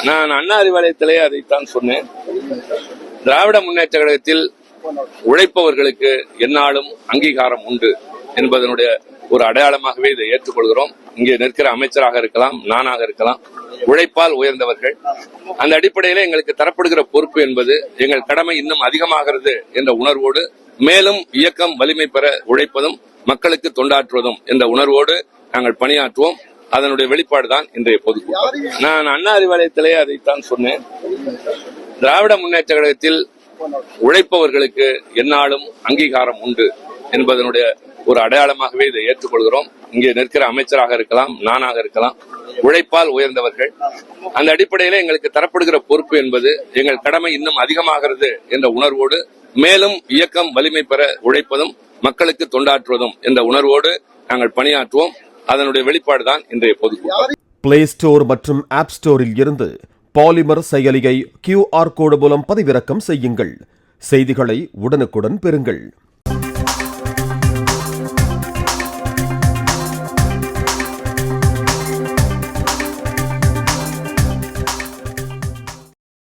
நான் அண்ணா அறிவாலயத்திலே அதைத்தான் சொன்னேன். திராவிட முன்னேற்ற கழகத்தில் உழைப்பவர்களுக்கு எந்நாளும் அங்கீகாரம் உண்டு என்பதனுடைய ஒரு அடையாளமாகவே இதை ஏற்றுக்கொள்கிறோம். இங்கே நிற்கிற அமைச்சராக இருக்கலாம், நானாக இருக்கலாம், உழைப்பால் உயர்ந்தவர்கள். அந்த அடிப்படையில் எங்களுக்கு தரப்படுகிற பொறுப்பு என்பது எங்கள் கடமை இன்னும் அதிகமாகிறது என்ற உணர்வோடு, மேலும் இயக்கம் வலிமை பெற உழைப்பதும் மக்களுக்கு தொண்டாற்றுவதும் என்ற உணர்வோடு நாங்கள் பணியாற்றுவோம். அதனுடைய வெளிப்பாடுதான் இன்றைய பொதுக்கூட்டம். நான் அண்ணா அறிவாலயத்திலே அதைத்தான் சொன்னேன். திராவிட முன்னேற்ற கழகத்தில் உழைப்பவர்களுக்கு எந்நாளும் அங்கீகாரம் உண்டு என்பதனுடைய ஒரு அடையாளமாகவே இதை ஏற்றுக்கொள்கிறோம். இங்கே நிற்கிற அமைச்சராக இருக்கலாம், நானாக இருக்கலாம், உழைப்பால் உயர்ந்தவர்கள். அந்த அடிப்படையில் எங்களுக்கு தரப்படுகிற பொறுப்பு என்பது எங்கள் கடமை இன்னும் அதிகமாகிறது என்ற உணர்வோடு, மேலும் இயக்கம் வலிமை பெற உழைப்பதும் மக்களுக்கு தொண்டாற்றுவதும் என்ற உணர்வோடு நாங்கள் பணியாற்றுவோம். அதனுடைய வெளிப்பாடுதான் இன்றைய பொதுக்கூட்டம். பிளே ஸ்டோர் மற்றும் ஆப் ஸ்டோரில் இருந்து பாலிமர் செயலியை QR கோடு மூலம் பதிவிறக்கம் செய்யுங்கள். செய்திகளை உடனுக்குடன் பெறுங்கள்.